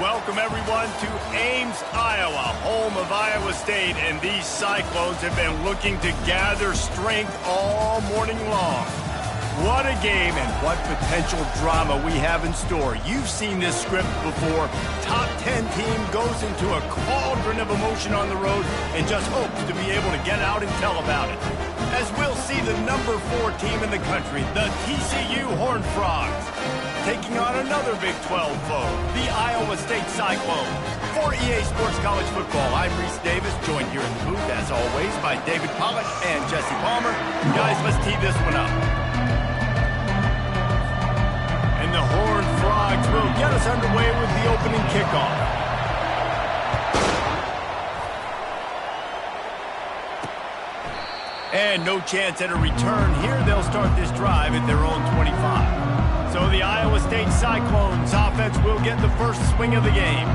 Welcome, everyone, to Ames, Iowa, home of Iowa State, and these Cyclones have been looking to gather strength all morning long. What a game and what potential drama we have in store. You've seen this script before. Top 10 team goes into a cauldron of emotion on the road and just hopes to be able to get out and tell about it. As we'll see the number 4 team in the country, the TCU Horned Frogs, taking on another Big 12 foe, the Iowa State Cyclones. For EA Sports College Football, I'm Reese Davis, joined here in the booth, as always, by David Pollack and Jesse Palmer. Guys, let's tee this one up. And the Horned Frogs will get us underway with the opening kickoff. And no chance at a return here. They'll start this drive at their own 25. So the Iowa State Cyclones offense will get the first swing of the game.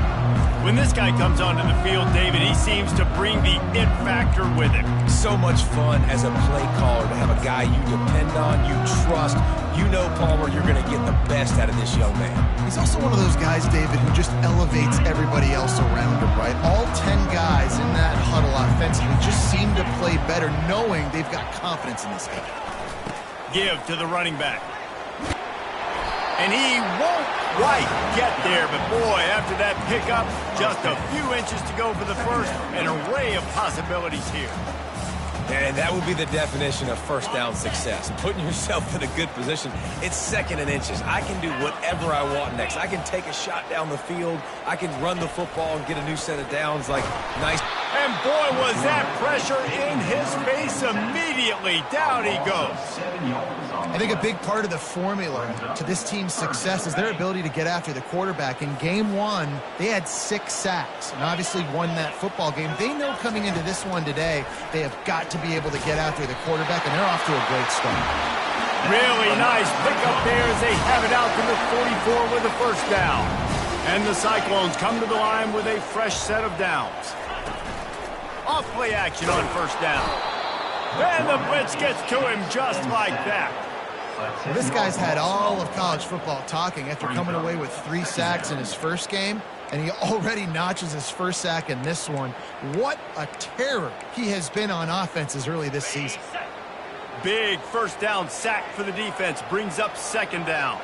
When this guy comes onto the field, David, he seems to bring the it factor with him. So much fun as a play caller to have a guy you depend on, you trust. You know, Palmer, you're going to get the best out of this young man. He's also one of those guys, David, who just elevates everybody else around him, right? All 10 guys in that huddle offensively just seem to play better knowing they've got confidence in this guy. Give to the running back. And he won't quite get there, but boy, after that pickup, just a few inches to go for the first. An array of possibilities here. And that would be the definition of first down success. Putting yourself in a good position. It's second and inches. I can do whatever I want next. I can take a shot down the field. I can run the football and get a new set of downs. Like, nice. And boy, was that pressure in his face immediately. Down he goes. I think a big part of the formula to this team's success is their ability to get after the quarterback. In game 1, they had 6 sacks and obviously won that football game. They know coming into this one today, they have got to be able to get after the quarterback, and they're off to a great start. Really nice pickup there as they have it out to the 44 with a first down. And the Cyclones come to the line with a fresh set of downs. Off play action on first down. And the blitz gets to him just like that. Well, this guy's had all of college football talking after coming away with 3 sacks in his first game, and he already notches his first sack in this one. What a terror he has been on offenses early this season. Big first down sack for the defense, brings up second down.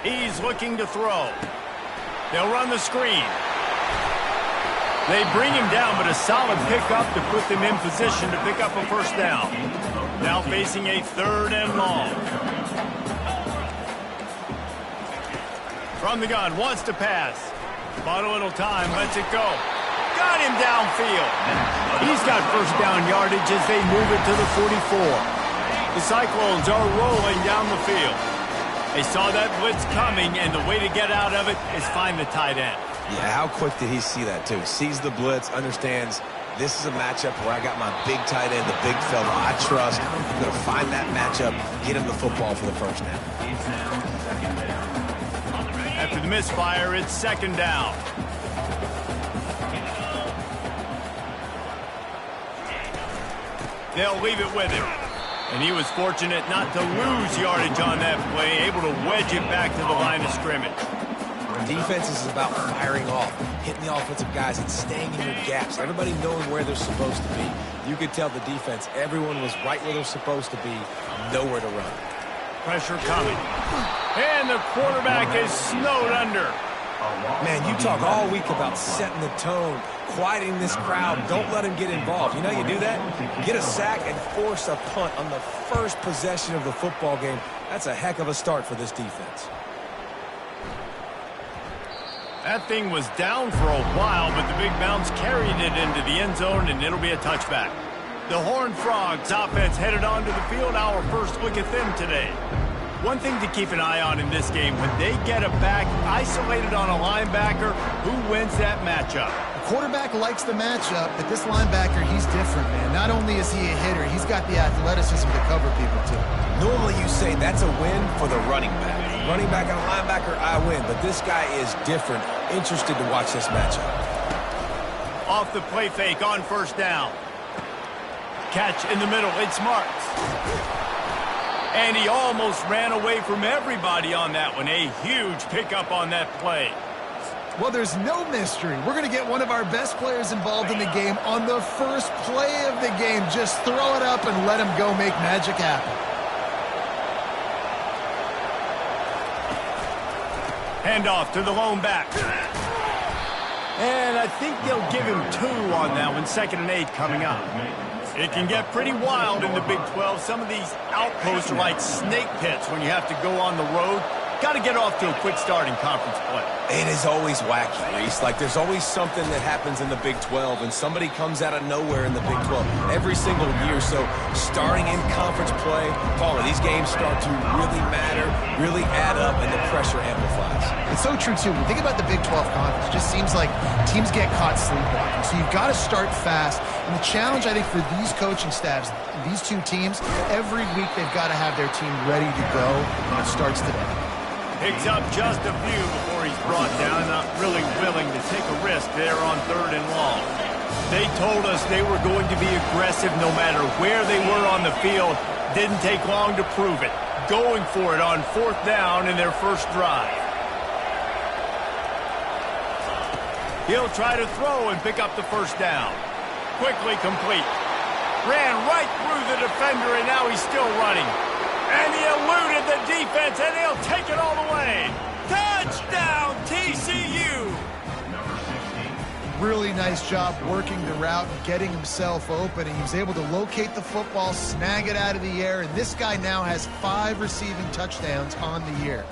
He's looking to throw. They'll run the screen. They bring him down, but a solid pickup to put them in position to pick up a first down. Now facing a 3rd and long. From the gun, wants to pass. Bought a little time, lets it go. Got him downfield. He's got first down yardage as they move it to the 44. The Cyclones are rolling down the field. They saw that blitz coming, and the way to get out of it is find the tight end. Yeah, how quick did he see that, too? Sees the blitz, understands this is a matchup where I got my big tight end, the big fella I trust. I'm going to find that matchup, get him the football for the first down. After the misfire, it's second down. They'll leave it with him. And he was fortunate not to lose yardage on that play, able to wedge it back to the line of scrimmage. Defense is about firing off, hitting the offensive guys, and staying in your gaps. Everybody knowing where they're supposed to be. You could tell the defense, everyone was right where they're supposed to be, nowhere to run. Pressure coming. And the quarterback is snowed under. Man, you talk all week about setting the tone, quieting this crowd. Don't let him get involved. You know how you do that? Get a sack and force a punt on the first possession of the football game. That's a heck of a start for this defense. That thing was down for a while, but the big bounce carried it into the end zone, and it'll be a touchback. The Horned Frogs offense headed onto the field. Our first look at them today. One thing to keep an eye on in this game, when they get a back isolated on a linebacker, who wins that matchup? The quarterback likes the matchup, but this linebacker, he's different, man. Not only is he a hitter, he's got the athleticism to cover people, too. Normally you say that's a win for the running back. Running back and a linebacker, I win. But this guy is different. Interested to watch this matchup. Off the play fake on first down. Catch in the middle. It's Marks. And he almost ran away from everybody on that one. A huge pickup on that play. Well, there's no mystery. We're going to get one of our best players involved in the game on the first play of the game. Just throw it up and let him go make magic happen. Handoff to the lone back. And I think they'll give him 2 on that one. 2nd and 8 coming up. It can get pretty wild in the Big 12. Some of these outposts are like snake pits when you have to go on the road. Got to get off to a quick start in conference play. It is always wacky, Reese. Like, there's always something that happens in the Big 12, and somebody comes out of nowhere in the Big 12 every single year. So, starting in conference play, Paula, these games start to really matter, really add up, and the pressure amplifies. It's so true, too. When you think about the Big 12 conference, it just seems like teams get caught sleepwalking. So, you've got to start fast. And the challenge, I think, for these coaching staffs, these two teams, every week they've got to have their team ready to go, and it starts today. Picks up just a few before he's brought down, not really willing to take a risk there on 3rd and long. They told us they were going to be aggressive no matter where they were on the field. Didn't take long to prove it. Going for it on 4th down in their first drive. He'll try to throw and pick up the 1st down. Quickly complete. Ran right through the defender, and now he's still running. And he eluded the defense, and he'll take it all the way. Touchdown, TCU! Really nice job working the route and getting himself open. And he was able to locate the football, snag it out of the air, and this guy now has 5 receiving touchdowns on the year.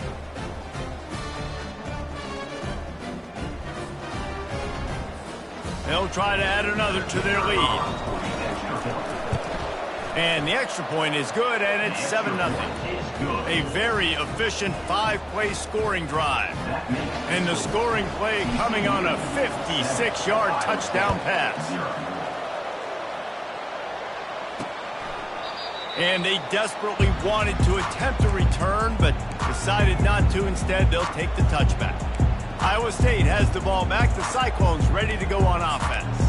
They'll try to add another to their lead. And the extra point is good, and it's 7-0. A very efficient 5-play scoring drive. And the scoring play coming on a 56-yard touchdown pass. And they desperately wanted to attempt a return, but decided not to. Instead, they'll take the touchback. Iowa State has the ball back. The Cyclones ready to go on offense.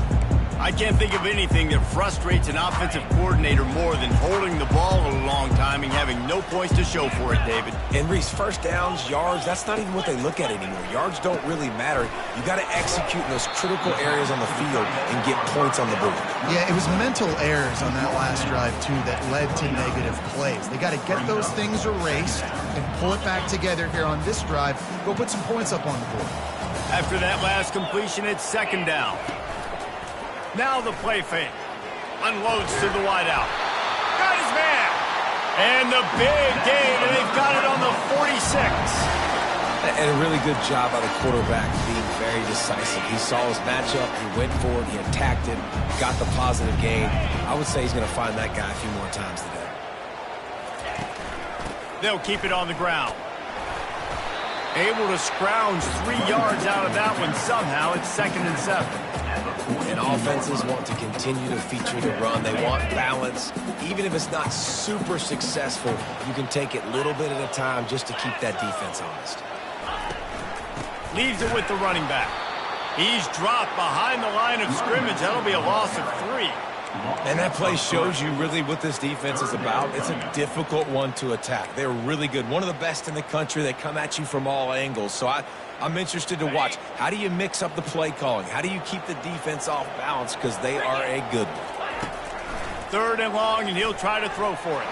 I can't think of anything that frustrates an offensive coordinator more than holding the ball a long time and having no points to show for it, David. And Reese, 1st downs, yards, that's not even what they look at anymore. Yards don't really matter. You got to execute in those critical areas on the field and get points on the board. Yeah, it was mental errors on that last drive, too, that led to negative plays. They got to get those things erased and pull it back together here on this drive. Go put some points up on the board. After that last completion, it's 2nd down. Now the play fake. Unloads to the wideout. Got his man. And the big gain, and they've got it on the 46. And a really good job by the quarterback being very decisive. He saw his matchup, he went for it, he attacked it, got the positive gain. I would say he's going to find that guy a few more times today. They'll keep it on the ground. Able to scrounge 3 yards out of that one somehow. It's 2nd and 7. And offenses want to continue to feature the run. They want balance. Even if it's not super successful, you can take it little bit at a time just to keep that defense honest. Leaves it with the running back. He's dropped behind the line of scrimmage. That'll be a loss of 3. And that play shows you really what this defense is about. It's a difficult one to attack. They're really good. One of the best in the country. They come at you from all angles. So I'm interested to watch. How do you mix up the play calling? How do you keep the defense off balance? Because they are a good one. 3rd and long, and he'll try to throw for it.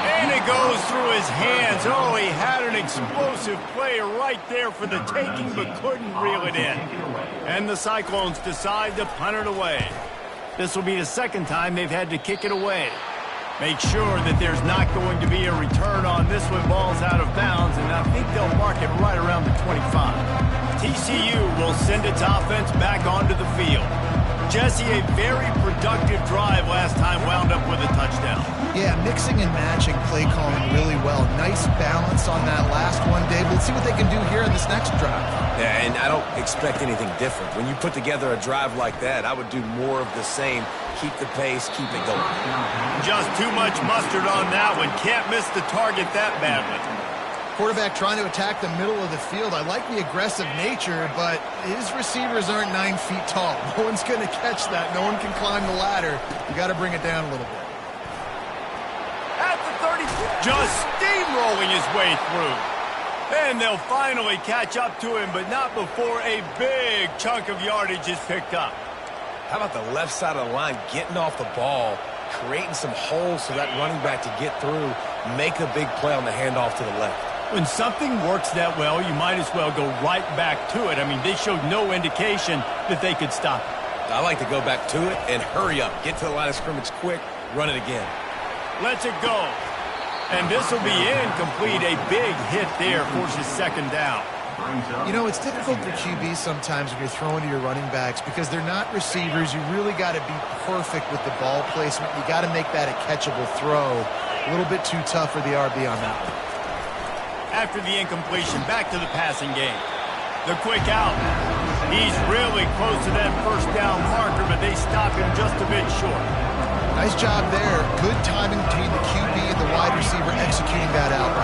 And it goes through his hands. Oh, he had an explosive play right there for the taking, but couldn't reel it in. And the Cyclones decide to punt it away. This will be the 2nd time they've had to kick it away. Make sure that there's not going to be a return on this one. Ball's out of bounds, and I think they'll mark it right around the 25. TCU will send its offense back onto the field. Jesse, a very productive drive last time, wound up with a touchdown. Yeah, mixing and matching play calling really well. Nice balance on that last one, Dave. Let's see what they can do here in this next drive. Yeah, and I don't expect anything different. When you put together a drive like that, I would do more of the same. Keep the pace, keep it going. Just too much mustard on that one. Can't miss the target that badly. Quarterback trying to attack the middle of the field. I like the aggressive nature, but his receivers aren't 9 feet tall. No one's going to catch that. No one can climb the ladder. You got to bring it down a little bit. At Just steamrolling his way through. And they'll finally catch up to him, but not before a big chunk of yardage is picked up. How about the left side of the line getting off the ball, creating some holes for that running back to get through, make a big play on the handoff to the left. When something works that well, you might as well go right back to it. I mean, they showed no indication that they could stop it. I like to go back to it and hurry up. Get to the line of scrimmage quick, run it again. Lets it go. And this will be incomplete. A big hit there forces second down. You know, it's difficult for QBs sometimes when you're throwing to your running backs because they're not receivers. You really got to be perfect with the ball placement. You got to make that a catchable throw. A little bit too tough for the RB on that one. After the incompletion, back to the passing game. The quick out. He's really close to that first down marker, but they stop him just a bit short. Nice job there. Good timing between the QB and the wide receiver executing that out.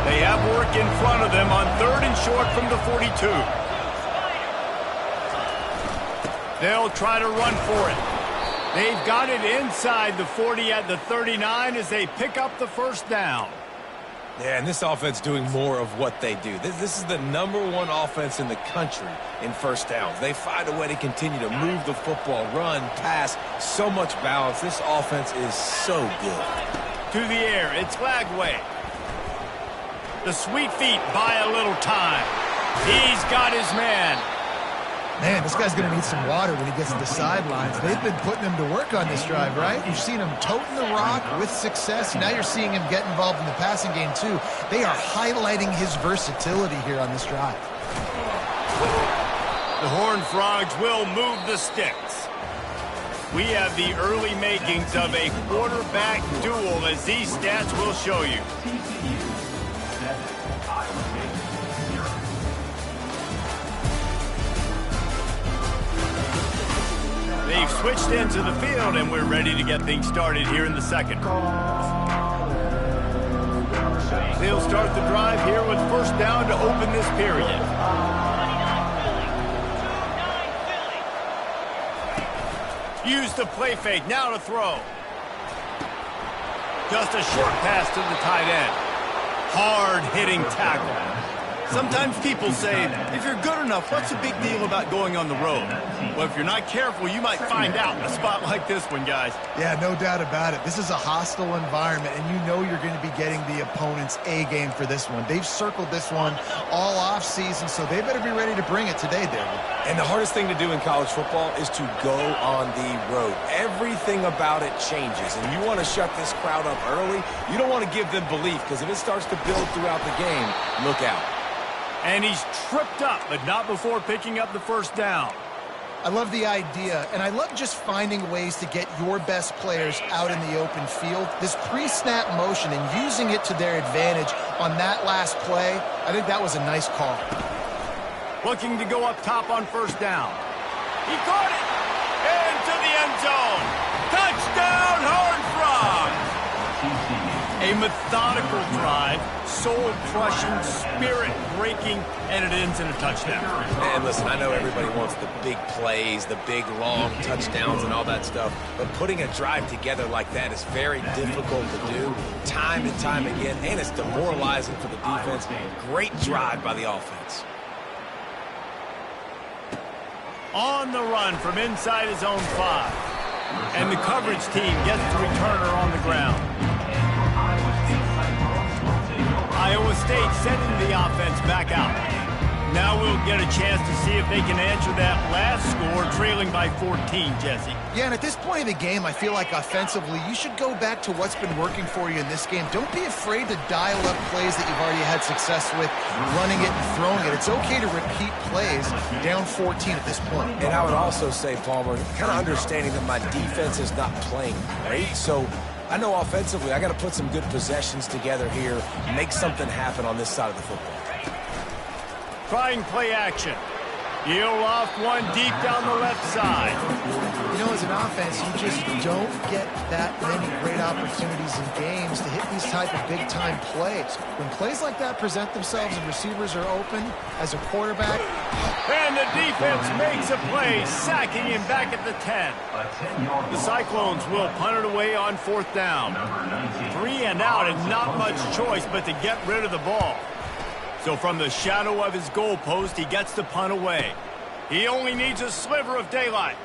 They have work in front of them on 3rd and short from the 42. They'll try to run for it. They've got it inside the 40 at the 39 as they pick up the first down. Yeah, and this offense doing more of what they do. This is the #1 offense in the country in first downs. They find a way to continue to move the football, run, pass, so much balance. This offense is so good. To the air, it's Lagway. The sweet feet buy a little time. He's got his man. Man, this guy's going to need some water when he gets to the sidelines. They've been putting him to work on this drive, right? You've seen him toting the rock with success. Now you're seeing him get involved in the passing game, too. They are highlighting his versatility here on this drive. The Horned Frogs will move the sticks. We have the early makings of a quarterback duel, as these stats will show you. They've switched into the field, and we're ready to get things started here in the second. They'll start the drive here with first down to open this period. Use the play fake, now to throw. Just a short pass to the tight end. Hard-hitting tackle. Sometimes people say, if you're good enough, what's the big deal about going on the road? Well, if you're not careful, you might find out in a spot like this one, guys. Yeah, no doubt about it. This is a hostile environment, and you know you're going to be getting the opponent's A game for this one. They've circled this one all offseason, so they better be ready to bring it today, David. And the hardest thing to do in college football is to go on the road. Everything about it changes, and you want to shut this crowd up early. You don't want to give them belief, because if it starts to build throughout the game, look out. And he's tripped up, but not before picking up the first down. I love the idea, and I love just finding ways to get your best players out in the open field. This pre-snap motion and using it to their advantage on that last play, I think that was a nice call. Looking to go up top on first down. He caught it! Into the end zone! Touchdown, Horned Frogs! A methodical drive, soul-crushing, spirit-breaking, and it ends in a touchdown. And listen, I know everybody wants the big plays, the big, long touchdowns and all that stuff, but putting a drive together like that is very difficult to do time and time again, and it's demoralizing for the defense. Great drive by the offense. On the run from inside his own 5. And the coverage team gets the returner on the ground. Iowa State sending the offense back out. Now we'll get a chance to see if they can answer that last score, trailing by 14, Jesse. Yeah, and at this point of the game, I feel like offensively, you should go back to what's been working for you in this game. Don't be afraid to dial up plays that you've already had success with, running it and throwing it. It's okay to repeat plays down 14 at this point. And I would also say, Palmer, kind of understanding that my defense is not playing great, so I know offensively I got to put some good possessions together here, make something happen on this side of the football. Trying play action. He'll loft one deep down the left side. You know, as an offense, you just don't get that many great opportunities in games to hit these type of big-time plays. When plays like that present themselves and receivers are open, as a quarterback... And the defense makes a play, sacking him back at the 10. The Cyclones will punt it away on 4th down. 3 and out and not much choice but to get rid of the ball. So from the shadow of his goalpost, he gets the punt away. He only needs a sliver of daylight.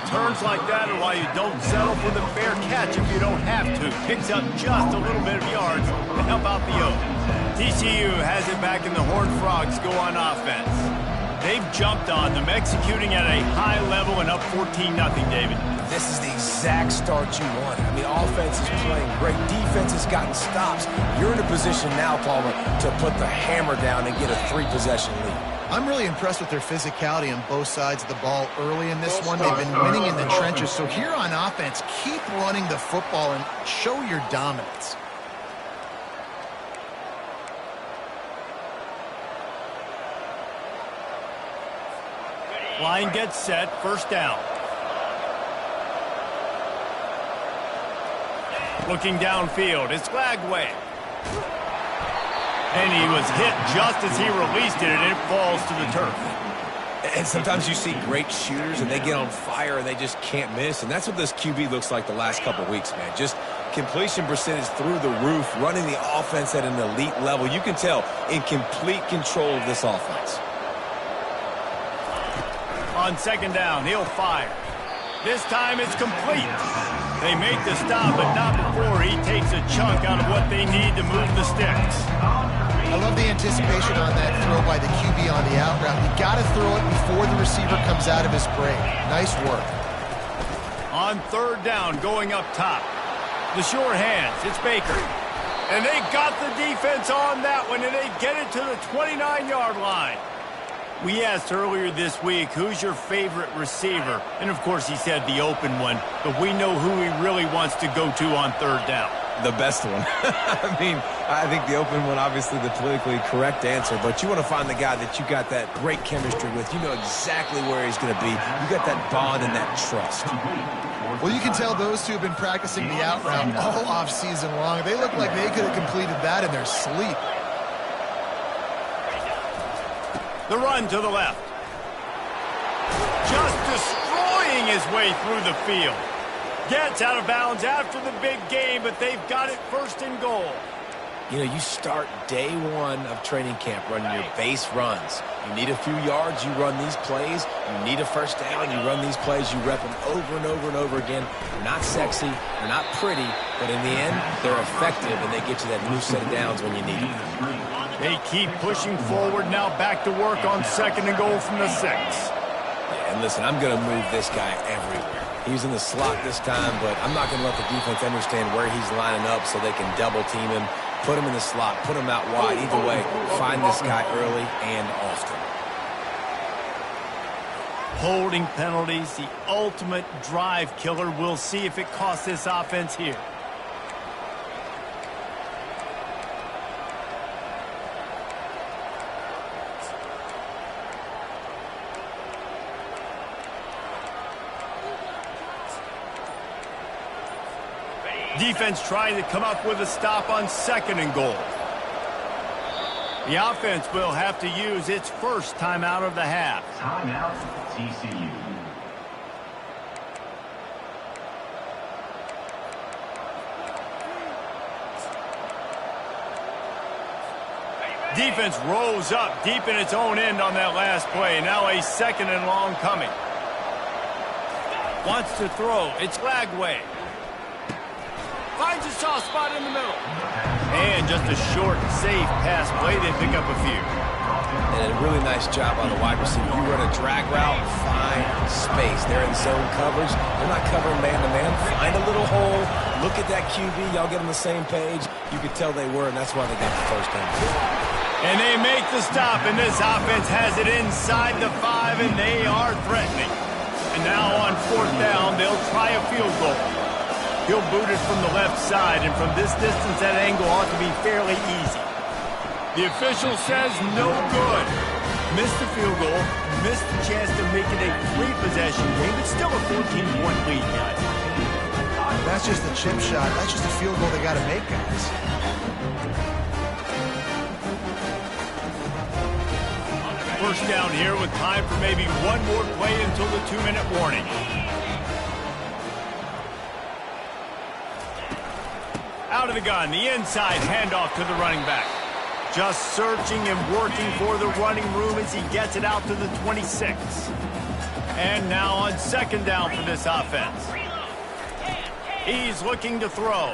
Returns like that are why you don't settle for the fair catch if you don't have to. Picks up just a little bit of yards to help out the Oaks. TCU has it back and the Horned Frogs go on offense. They've jumped on them, executing at a high level and up 14-0, David. This is the exact start you want. I mean, offense is playing great. Defense has gotten stops. You're in a position now, Palmer, to put the hammer down and get a 3-possession lead. I'm really impressed with their physicality on both sides of the ball early in this one. They've been winning in the trenches. So here on offense, keep running the football and show your dominance. Line gets set, 1st down. Looking downfield, it's Glagway. And he was hit just as he released it, and it falls to the turf. And sometimes you see great shooters, and they get on fire, and they just can't miss. And that's what this QB looks like the last couple weeks, man. Just completion percentage through the roof, running the offense at an elite level. You can tell in complete control of this offense. On 2nd down, he'll fire. This time it's complete. They make the stop, but not before he takes a chunk out of what they need to move the sticks. I love the anticipation on that throw by the QB on the out route. You got to throw it before the receiver comes out of his break. Nice work. On 3rd down, going up top. The sure hands, it's Baker. And they got the defense on that one, and they get it to the 29-yard line. We asked earlier this week, who's your favorite receiver? And, of course, he said the open one. But we know who he really wants to go to on 3rd down. The best one. I mean, I think the open one, obviously the politically correct answer. But you want to find the guy that you got that great chemistry with. You know exactly where he's going to be. You got that bond and that trust. Well, you can tell those two have been practicing the out route all off-season long. They look like they could have completed that in their sleep. The run to the left. Just destroying his way through the field. Gets out of bounds after the big game, but they've got it 1st and goal. You know, you start day 1 of training camp running your base runs. You need a few yards, you run these plays. You need a 1st down, you run these plays. You rep them over and over and over again. They're not sexy, they're not pretty, but in the end, they're effective, and they get you that new set of downs when you need them. They keep pushing forward, now back to work on 2nd and goal from the 6. Yeah, and listen, I'm going to move this guy everywhere. He's in the slot this time, but I'm not going to let the defense understand where he's lining up so they can double team him, put him in the slot, put him out wide. Either way, find this guy early and often. Holding penalties, the ultimate drive killer. We'll see if it costs this offense here. Defense trying to come up with a stop on 2nd and goal. The offense will have to use its 1st timeout of the half. Timeout, TCU. Defense rose up deep in its own end on that last play. Now a 2nd and long coming. Wants to throw. It's Glagway. Finds a soft spot in the middle. And just a short, safe pass play. They pick up a few. And a really nice job on the wide receiver. You run a drag route, find space. They're in zone coverage. They're not covering man-to-man. Find a little hole. Look at that QB. Y'all get on the same page. You could tell they were, and that's why they got the 1st down. And they make the stop, and this offense has it inside the 5, and they are threatening. And now on 4th down, they'll try a field goal. He'll boot it from the left side, and from this distance, that angle ought to be fairly easy. The official says no good. Missed the field goal, missed the chance to make it a three-possession game. It's still a 14-point lead, guys. That's just a chip shot. That's just a field goal they got to make, guys. First down here with time for maybe one more play until the 2-minute warning. Out of the gun, the inside handoff to the running back. Just searching and working for the running room as he gets it out to the 26. And now on second down for this offense. He's looking to throw.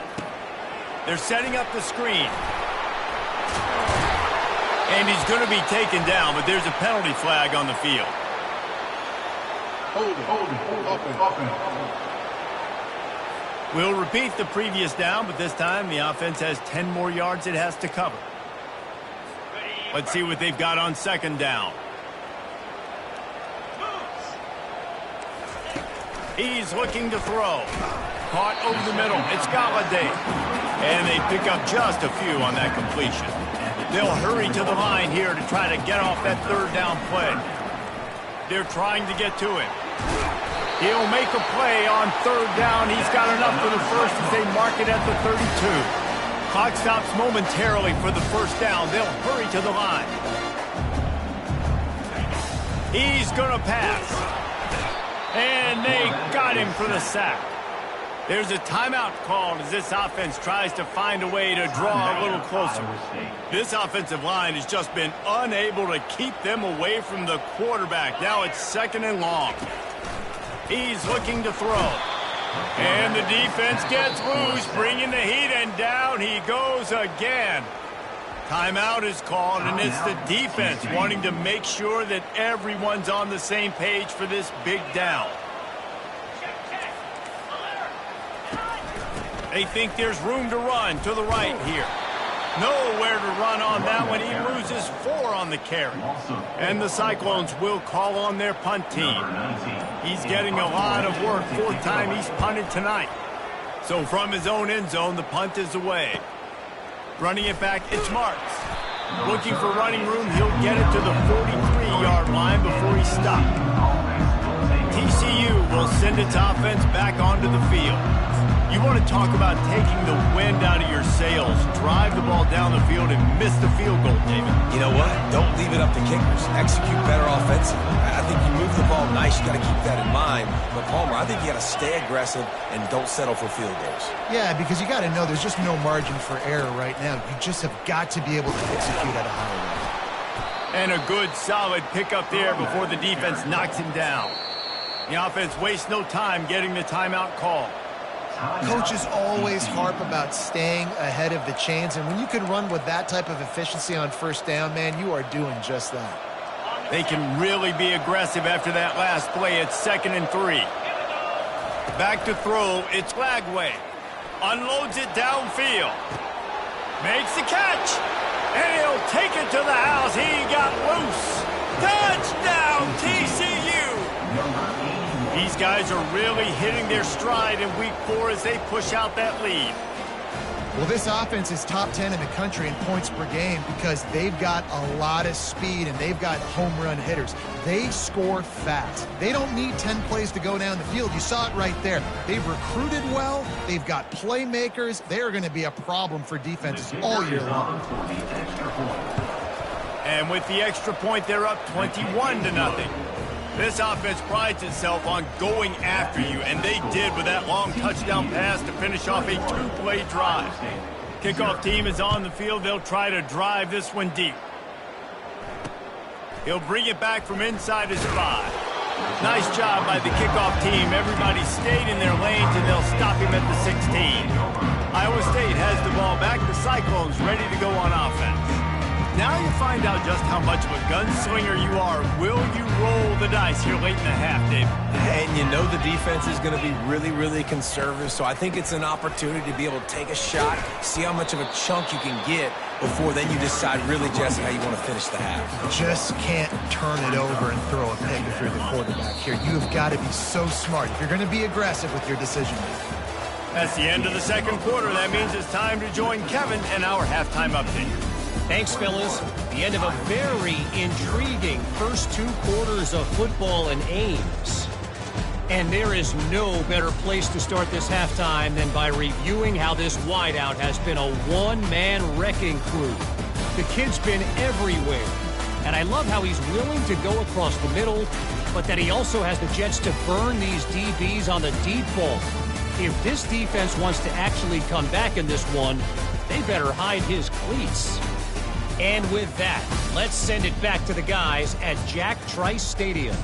They're setting up the screen. And he's going to be taken down, but there's a penalty flag on the field. We'll repeat the previous down, but this time the offense has 10 more yards it has to cover. Let's see what they've got on second down. He's looking to throw. Caught over the middle. It's Galladay. And they pick up just a few on that completion. They'll hurry to the line here to try to get off that third down play. They're trying to get to him. He'll make a play on third down. He's got enough for the first as they mark it at the 32. Clock stops momentarily for the first down. They'll hurry to the line. He's going to pass. And they got him for the sack. There's a timeout called as this offense tries to find a way to draw a little closer. This offensive line has just been unable to keep them away from the quarterback. Now it's second and long. He's looking to throw. And the defense gets loose, bringing the heat, and down he goes again. Timeout is called, and it's the defense wanting to make sure that everyone's on the same page for this big down. They think there's room to run to the right here. Nowhere to run on that one. He loses 4 on the carry. And the Cyclones will call on their punt team. He's getting a lot of work. 4th time he's punted tonight. So from his own end zone, the punt is away. Running it back, it's Marks. Looking for running room, he'll get it to the 43-yard line before he's stopped. TCU will send its offense back onto the field. You want to talk about taking the wind out of your sails. Drive the ball down the field and miss the field goal, David. You know what? Don't leave it up to kickers. Execute better offensively. I think you move the ball nice. You got to keep that in mind. But, Palmer, I think you got to stay aggressive and don't settle for field goals. Yeah, because you got to know there's just no margin for error right now. You just have got to be able to execute at a high level. And a good, solid pickup there before the defense knocks him down. The offense wastes no time getting the timeout call. Coaches always harp about staying ahead of the chains, and when you can run with that type of efficiency on first down, man, you are doing just that. They can really be aggressive after that last play. It's 2nd and 3. Back to throw. It's Lagway. Unloads it downfield. Makes the catch. And he'll take it to the house. He got loose. Touchdown, TCU. These guys are really hitting their stride in week 4 as they push out that lead. Well, this offense is top 10 in the country in points per game because they've got a lot of speed and they've got home run hitters. They score fast. They don't need 10 plays to go down the field. You saw it right there. They've recruited well. They've got playmakers. They are going to be a problem for defenses all year long. And with the extra point, they're up 21-0. This offense prides itself on going after you, and they did with that long touchdown pass to finish off a 2-play drive. Kickoff team is on the field. They'll try to drive this one deep. He'll bring it back from inside his 5. Nice job by the kickoff team. Everybody stayed in their lanes, and they'll stop him at the 16. Iowa State has the ball back. The Cyclones ready to go on offense. Now you find out just how much of a gunslinger you are. Will you roll the dice here late in the half, Dave? And you know the defense is going to be really, really conservative, so I think it's an opportunity to be able to take a shot, see how much of a chunk you can get before then you decide really, Jesse, how you want to finish the half. Just can't turn it over and throw a pick if you're the quarterback here. You have got to be so smart if you're going to be aggressive with your decision making. That's the end of the second quarter. That means it's time to join Kevin and our halftime update. Thanks, fellas. The end of a very intriguing first 2 quarters of football in Ames. And there is no better place to start this halftime than by reviewing how this wideout has been a one-man wrecking crew. The kid's been everywhere. And I love how he's willing to go across the middle, but that he also has the jets to burn these DBs on the deep ball. If this defense wants to actually come back in this one, they better hide his cleats. And with that, let's send it back to the guys at Jack Trice Stadium.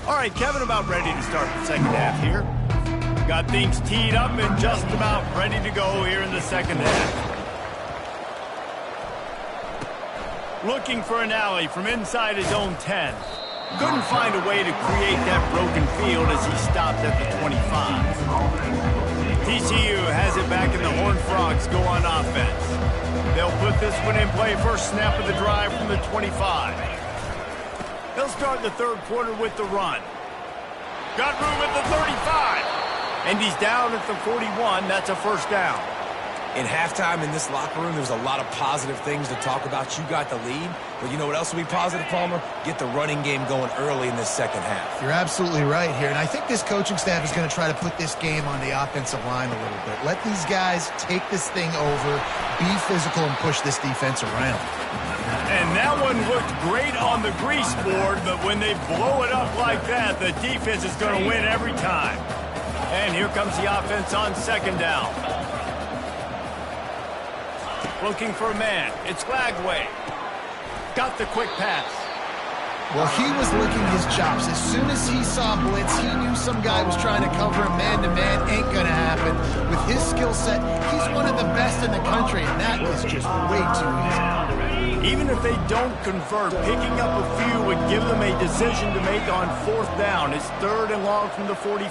All right, Kevin, about ready to start the second half here. Got things teed up and just about ready to go here in the second half. Looking for an alley from inside his own 10. Couldn't find a way to create that broken field as he stopped at the 25. TCU has it back and the Horned Frogs go on offense. They'll put this one in play first snap of the drive from the 25. They'll start the third quarter with the run. Got room at the 35. And he's down at the 41. That's a first down. In halftime in this locker room, there's a lot of positive things to talk about. You got the lead, but you know what else will be positive, Palmer? Get the running game going early in this second half. You're absolutely right here, and I think this coaching staff is going to try to put this game on the offensive line a little bit. Let these guys take this thing over, be physical, and push this defense around. And that one looked great on the grease board, but when they blow it up like that, the defense is going to win every time. And here comes the offense on second down. Looking for a man. It's Lagway. Got the quick pass. Well, he was licking his chops. As soon as he saw blitz, he knew some guy was trying to cover him man-to-man. Ain't going to happen. With his skill set, he's one of the best in the country, and that is just way too easy. Even if they don't convert, picking up a few would give them a decision to make on fourth down. It's third and long from the 45.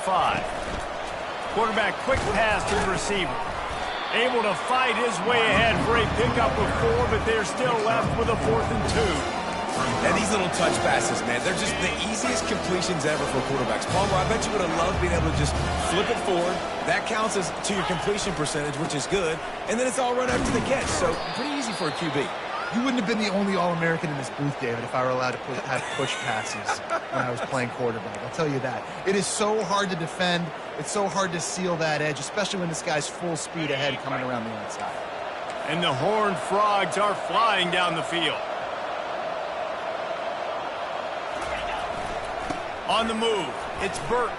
Quarterback quick pass to the receiver. Able to fight his way ahead for a pickup of 4, but they're still left with a 4th and 2. And these little touch passes, man, they're just the easiest completions ever for quarterbacks. Palmer, I bet you would have loved being able to just flip it forward. That counts as to your completion percentage, which is good. And then it's all run after the catch, so pretty easy for a QB. You wouldn't have been the only All-American in this booth, David, if I were allowed to have push passes when I was playing quarterback. I'll tell you that. It is so hard to defend. It's so hard to seal that edge, especially when this guy's full speed ahead coming around the outside. And the Horned Frogs are flying down the field. On the move, it's Gburg.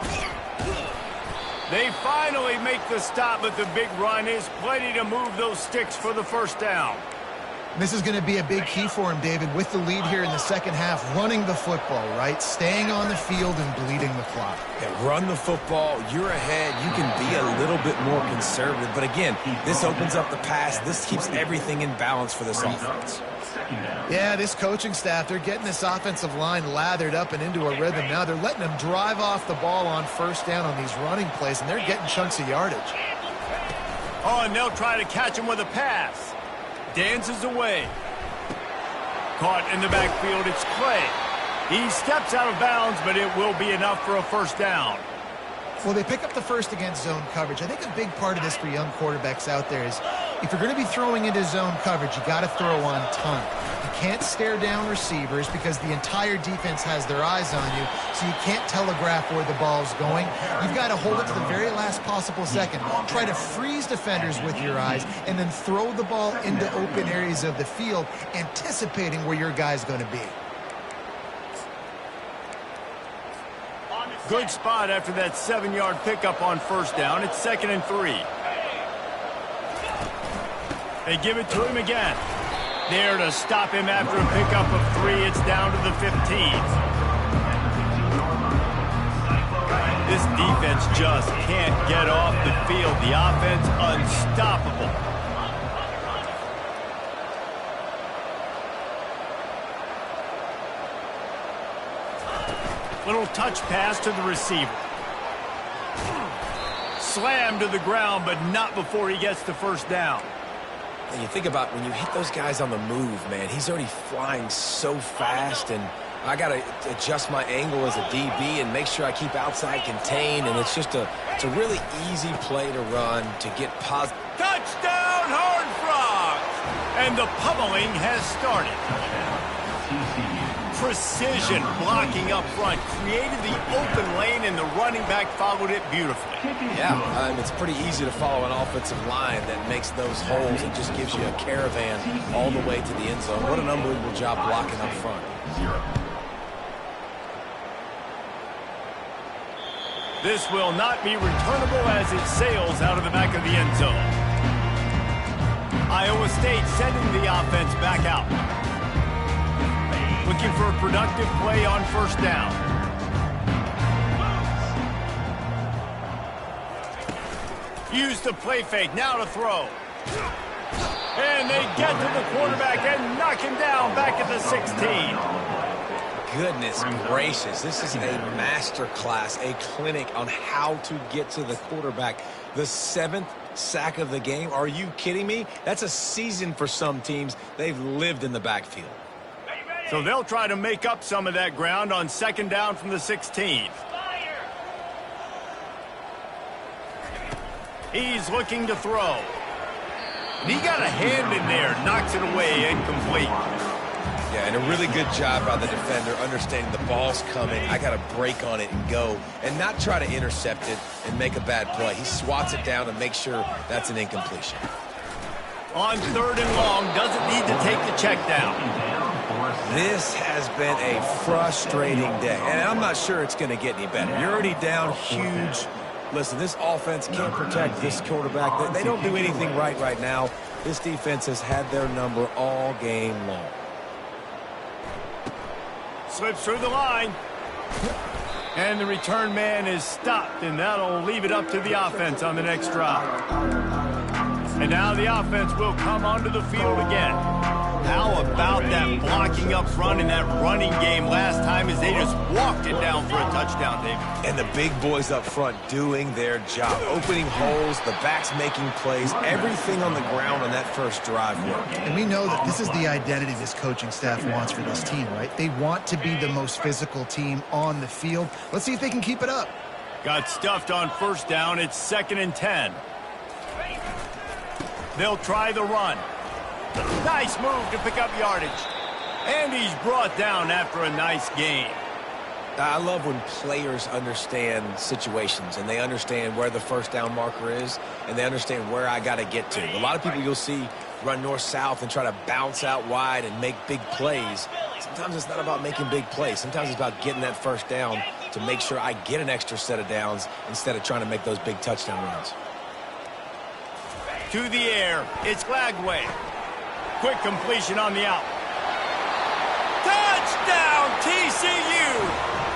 They finally make the stop, but the big run is plenty to move those sticks for the first down. This is going to be a big key for him, David, with the lead here in the second half, running the football, right? Staying on the field and bleeding the clock. Yeah, run the football. You're ahead. You can be a little bit more conservative. But again, this opens up the pass. This keeps everything in balance for this offense. Yeah, this coaching staff, they're getting this offensive line lathered up and into a rhythm now. They're letting them drive off the ball on first down on these running plays, and they're getting chunks of yardage. Oh, and they'll try to catch him with a pass. Dances away. Caught in the backfield, it's Clay. He steps out of bounds, but it will be enough for a first down. Well, they pick up the first against zone coverage. I think a big part of this for young quarterbacks out there is if you're going to be throwing into zone coverage, you got to throw on ton. You can't stare down receivers because the entire defense has their eyes on you, so you can't telegraph where the ball's going. You've got to hold it to the very last possible second. Try to freeze defenders with your eyes and then throw the ball into open areas of the field, anticipating where your guy's going to be. Good spot after that 7-yard pickup on first down. It's 2nd and 3. They give it to him again. There to stop him after a pickup of 3. It's down to the 15. This defense just can't get off the field. The offense unstoppable. Little touch pass to the receiver. Slammed to the ground, but not before he gets the first down. And you think about when you hit those guys on the move, man, he's already flying so fast, and I got to adjust my angle as a DB and make sure I keep outside contained, and it's a really easy play to run to get positive. Touchdown! Touchdown, Horned Frogs! And the pummeling has started. TCU. Precision blocking up front created the open lane, and the running back followed it beautifully. Yeah, it's pretty easy to follow an offensive line that makes those holes and just gives you a caravan all the way to the end zone. What an unbelievable job blocking up front. 0. This will not be returnable as it sails out of the back of the end zone. Iowa State sending the offense back out. Looking for a productive play on first down. Use the play fake, now to throw. And they get to the quarterback and knock him down back at the 16. Goodness gracious, this is a master class, a clinic on how to get to the quarterback. The 7th sack of the game. Are you kidding me? That's a season for some teams. They've lived in the backfield. So they'll try to make up some of that ground on second down from the 16. He's looking to throw. And he got a hand in there, knocks it away, incomplete. Yeah, and a really good job by the defender understanding the ball's coming. I got to break on it and go, and not try to intercept it and make a bad play. He swats it down and makes sure that's an incompletion. On third and long, doesn't need to take the check down. This has been a frustrating day, and I'm not sure it's going to get any better. You're already down huge. Listen, this offense can't protect this quarterback. They don't do anything right now. This defense has had their number all game long. Slips through the line. And the return man is stopped, and that'll leave it up to the offense on the next drive. And now the offense will come onto the field again. How about that blocking up front in that running game last time as they just walked it down for a touchdown, David? And the big boys up front doing their job. Opening holes, the backs making plays, everything on the ground on that first drive worked. And we know that this is the identity this coaching staff wants for this team, right? They want to be the most physical team on the field. Let's see if they can keep it up. Got stuffed on first down. It's 2nd and 10. They'll try the run. Nice move to pick up yardage. And he's brought down after a nice gain. I love when players understand situations and they understand where the first down marker is and they understand where I got to get to. A lot of people you'll see run north-south and try to bounce out wide and make big plays. Sometimes it's not about making big plays. Sometimes it's about getting that first down to make sure I get an extra set of downs instead of trying to make those big touchdown runs. To the air. It's Glagway. Quick completion on the out. Touchdown, TCU!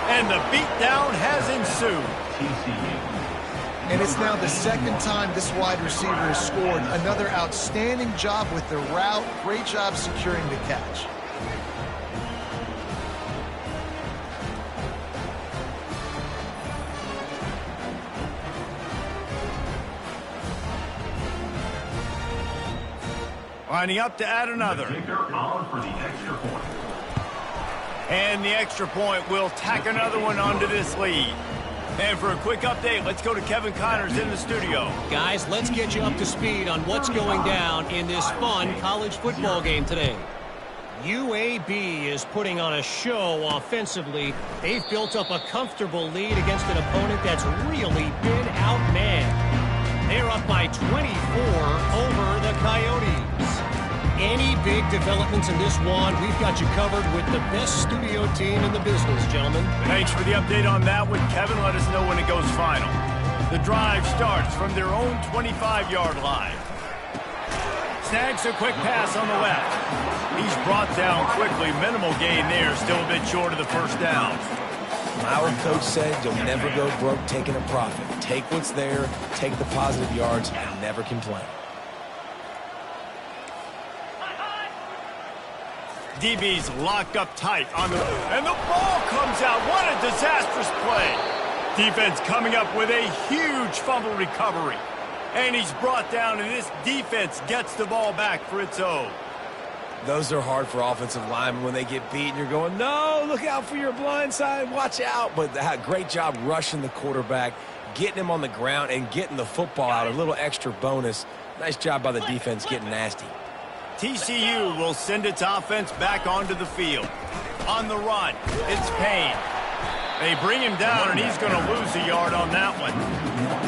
And the beatdown has ensued. TCU. And it's now the 2nd time this wide receiver has scored. Another outstanding job with the route. Great job securing the catch. Lining up to add another. Kicker on for the extra point. And the extra point will tack another one onto this lead. And for a quick update, let's go to Kevin Connors in the studio. Guys, let's get you up to speed on what's going down in this fun college football game today. UAB is putting on a show offensively. They've built up a comfortable lead against an opponent that's really been outmanned. They're up by 24 over the Coyotes. Any big developments in this one, we've got you covered with the best studio team in the business, gentlemen. Thanks for the update on that one, Kevin. Let us know when it goes final. The drive starts from their own 25-yard line. Snags a quick pass on the left. He's brought down quickly. Minimal gain there. Still a bit short of the first down. My old coach said you'll never go broke taking a profit. Take what's there, take the positive yards, and never complain. DB's locked up tight on the... And the ball comes out. What a disastrous play. Defense coming up with a huge fumble recovery. And he's brought down, and this defense gets the ball back for its own. Those are hard for offensive linemen when they get beat and you're going, no, look out for your blind side, watch out. But great job rushing the quarterback, getting him on the ground and getting the football out, a little extra bonus. Nice job by the defense getting nasty. TCU will send its offense back onto the field. On the run, it's Payne. They bring him down, and he's going to lose a yard on that one.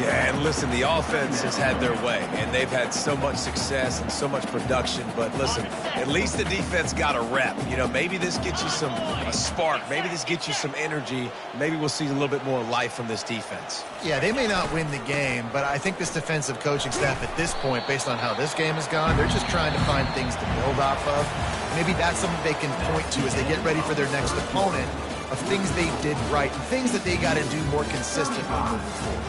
Yeah, and listen, the offense has had their way, and they've had so much success and so much production. But listen, at least the defense got a rep. You know, maybe this gets you a spark. Maybe this gets you some energy. Maybe we'll see a little bit more life from this defense. Yeah, they may not win the game, but I think this defensive coaching staff at this point, based on how this game has gone, they're just trying to find things to build off of. Maybe that's something they can point to as they get ready for their next opponent, of things they did right and things that they got to do more consistently moving forward.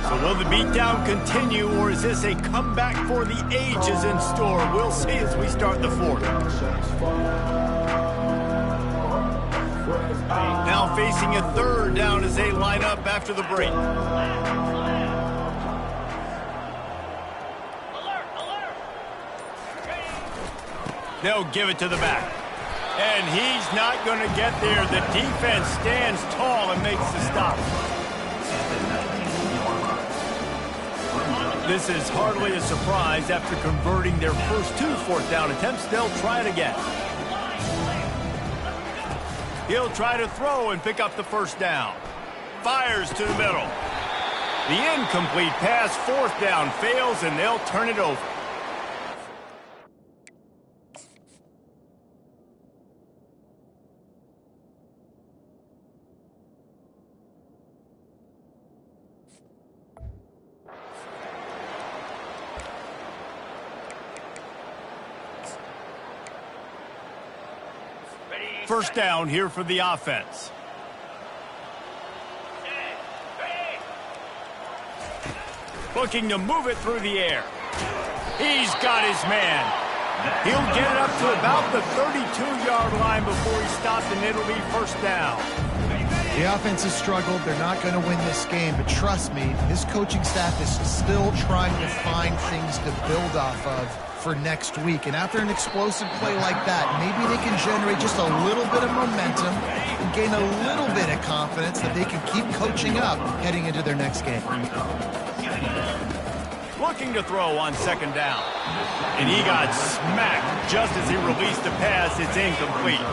So will the beatdown continue, or is this a comeback for the ages in store? We'll see as we start the fourth. Now facing a third down as they line up after the break. They'll give it to the back. And he's not going to get there. The defense stands tall and makes the stop. This is hardly a surprise. After converting their first 2 fourth-down attempts, they'll try it again. He'll try to throw and pick up the first down. Fires to the middle. The incomplete pass, 4th down, fails, and they'll turn it over. First down here for the offense. Looking to move it through the air. He's got his man. He'll get it up to about the 32-yard line before he stops, and it'll be first down. The offense has struggled. They're not going to win this game, but trust me, his coaching staff is still trying to find things to build off of for next week. And after an explosive play like that, maybe they can generate just a little bit of momentum and gain a little bit of confidence that they can keep coaching up heading into their next game. Looking to throw on 2nd down. And he got smacked just as he released the pass. It's incomplete.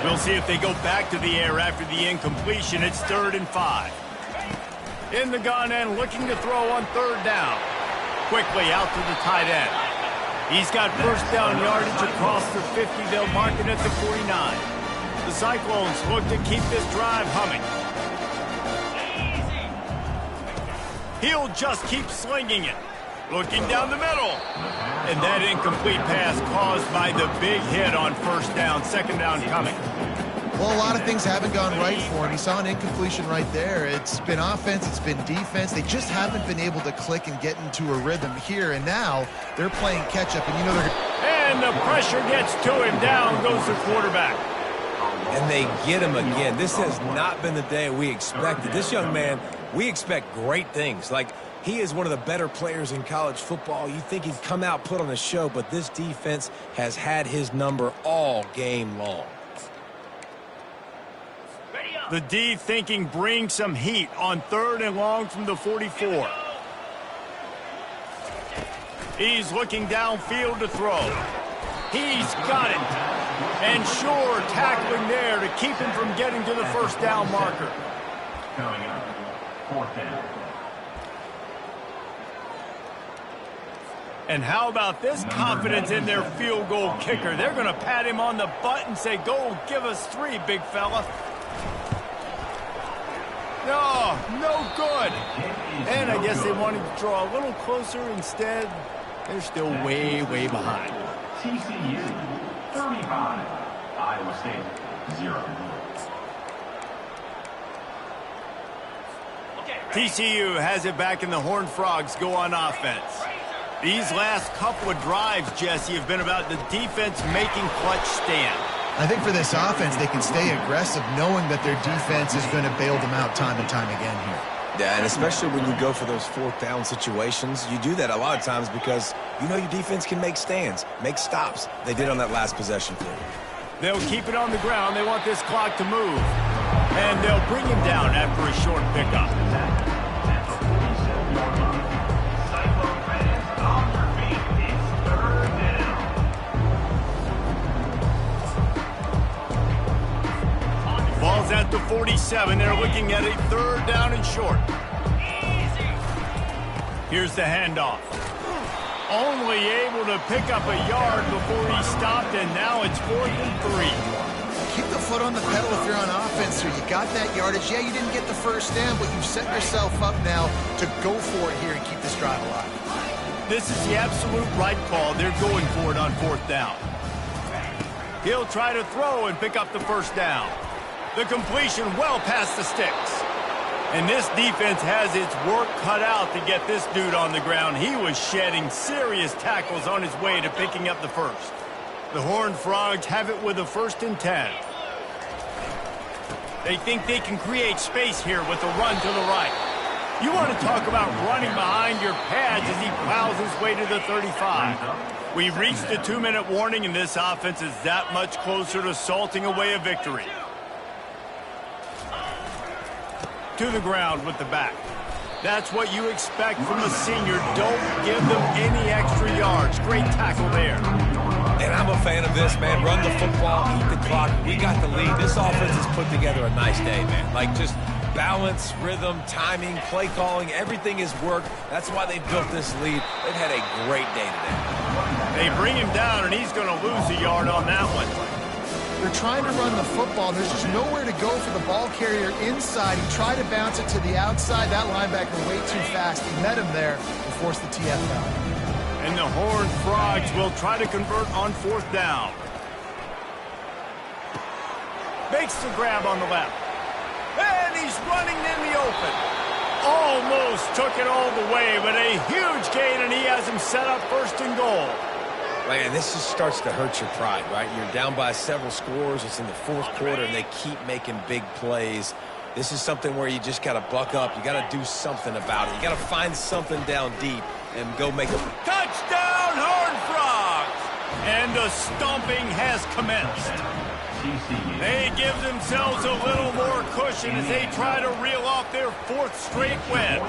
We'll see if they go back to the air after the incompletion. It's 3rd and 5. In the gun and looking to throw on 3rd down. Quickly out to the tight end. He's got first down yardage across the 50. They'll mark it at the 49. The Cyclones look to keep this drive humming. He'll just keep slinging it. Looking down the middle. And that incomplete pass caused by the big hit on 1st down. 2nd down coming. Well, a lot of things haven't gone right for him. He saw an incompletion right there. It's been offense, it's been defense. They just haven't been able to click and get into a rhythm here. And now they're playing catch-up, and you know they're... And the pressure gets to him. Down goes the quarterback. And they get him again. This has not been the day we expected. This young man, we expect great things. Like, he is one of the better players in college football. You think he'd come out, put on a show, but this defense has had his number all game long. The D thinking bring some heat on 3rd and long from the 44. He's looking downfield to throw. He's got it. And sure, tackling there to keep him from getting to the 1st down marker. Coming up, 4th down. And how about this confidence in their field goal kicker? They're going to pat him on the butt and say, go give us 3, big fella. No, no good. And I guess they wanted to draw a little closer. Instead, they're still way, way behind. TCU, 35. Iowa State, 0. TCU has it back, and the Horned Frogs go on offense. These last couple of drives, Jesse, have been about the defense making clutch stand. I think for this offense, they can stay aggressive knowing that their defense is going to bail them out time and time again here. Yeah, and especially when you go for those 4th down situations, you do that a lot of times because you know your defense can make stands, make stops. They did on that last possession for you. They'll keep it on the ground. They want this clock to move. And they'll bring him down after a short pickup. Ball's at the 47. They're looking at a 3rd down and short. Here's the handoff. Only able to pick up a yard before he stopped, and now it's 4th and 3. Keep the foot on the pedal if you're on offense here. You got that yardage. Yeah, you didn't get the first down, but you've set yourself up now to go for it here and keep this drive alive. This is the absolute right call. They're going for it on 4th down. He'll try to throw and pick up the first down. The completion well past the sticks. And this defense has its work cut out to get this dude on the ground. He was shedding serious tackles on his way to picking up the first. The Horned Frogs have it with a 1st and 10. They think they can create space here with a run to the right. You want to talk about running behind your pads as he plows his way to the 35. We've reached the 2-minute warning, and this offense is that much closer to salting away a victory. To the ground with the back. That's what you expect from a senior. Don't give them any extra yards. Great tackle there. And I'm a fan of this, man. Run the football, eat the clock. We got the lead. This offense has put together a nice day, man. Like, just balance, rhythm, timing, play calling, everything has worked. That's why they built this lead. They've had a great day today. They bring him down, and he's going to lose a yard on that one. They're trying to run the football. There's just nowhere to go for the ball carrier inside. He tried to bounce it to the outside. That linebacker way too fast. He met him there and forced the TF out. And the Horned Frogs will try to convert on 4th down. Makes the grab on the left. And he's running in the open. Almost took it all the way, but a huge gain, and he has him set up 1st and goal. Man, this just starts to hurt your pride, right? You're down by several scores. It's in the 4th quarter, and they keep making big plays. This is something where you just got to buck up. You got to do something about it. You got to find something down deep and go make a touchdown, Horned Frogs! And the stomping has commenced. They give themselves a little more cushion as they try to reel off their 4th straight win.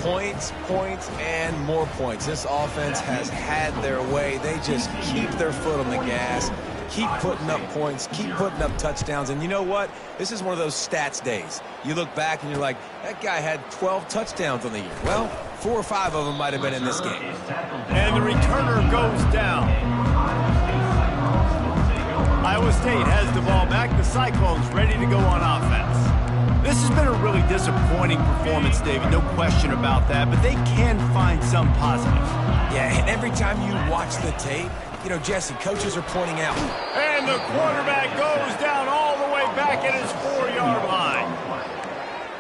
Points, points, and more points. This offense has had their way. They just keep their foot on the gas, keep putting up points, keep putting up touchdowns. And you know what? This is one of those stats days. You look back and you're like, that guy had 12 touchdowns on the year. Well, 4 or 5 of them might have been in this game. And the returner goes down. Iowa State has the ball back. The Cyclones ready to go on offense. This has been a really disappointing performance, David, no question about that, but they can find some positives. Yeah, and every time you watch the tape, you know, Jesse, coaches are pointing out. And the quarterback goes down all the way back at his 4-yard line.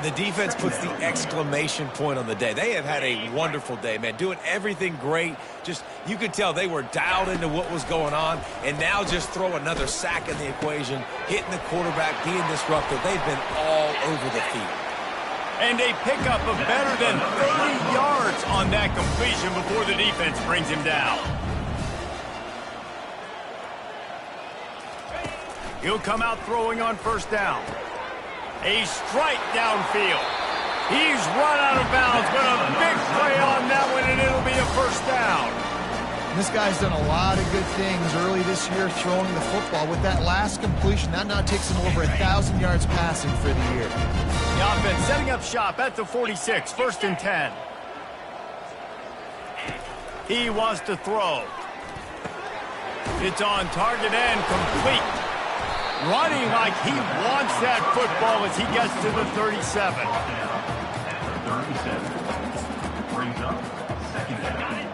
The defense puts the exclamation point on the day. They have had a wonderful day, man, doing everything great. Just, you could tell they were dialed into what was going on, and now just throw another sack in the equation, hitting the quarterback, being disruptive. They've been all over the field. And a pickup of better than 30 yards on that completion before the defense brings him down. He'll come out throwing on 1st down. A strike downfield. He's run out of bounds, but a big play on that one, and it'll be a 1st down. This guy's done a lot of good things early this year throwing the football. With that last completion, that now takes him over 1,000 yards passing for the year. The offense setting up shop at the 46, 1st and 10. He wants to throw. It's on target and complete. Running like he wants that football as he gets to the 37.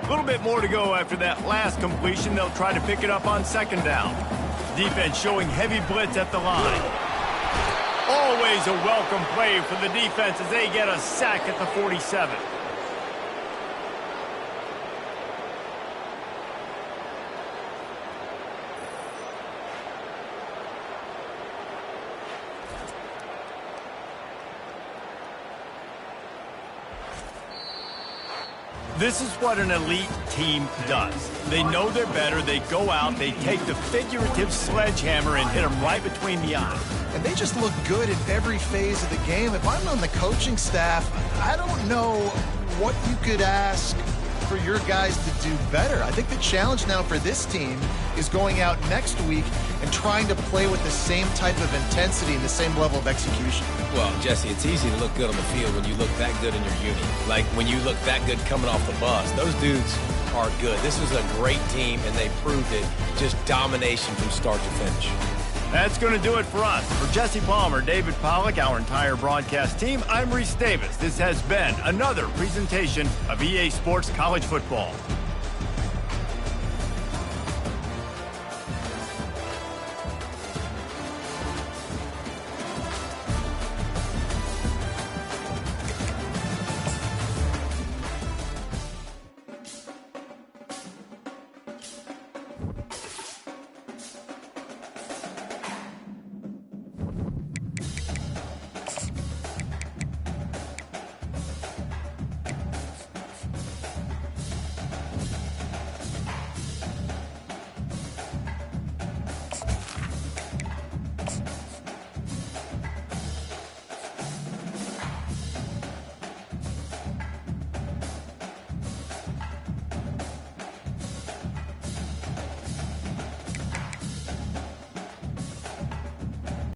A little bit more to go after that last completion. They'll try to pick it up on 2nd down. Defense showing heavy blitz at the line. Always a welcome play for the defense as they get a sack at the 47. This is what an elite team does. They know they're better. They go out. They take the figurative sledgehammer and hit them right between the eyes. and they just look good in every phase of the game. If I'm on the coaching staff, I don't know what you could ask for your guys to do better. I think the challenge now for this team is going out next week and trying to play with the same type of intensity and the same level of execution. Well, Jesse, it's easy to look good on the field when you look that good in your uni. Like when you look that good coming off the bus. Those dudes are good. This was a great team, and they proved it. Just domination from start to finish. That's going to do it for us. For Jesse Palmer, David Pollack, our entire broadcast team, I'm Reese Davis. This has been another presentation of EA Sports College Football.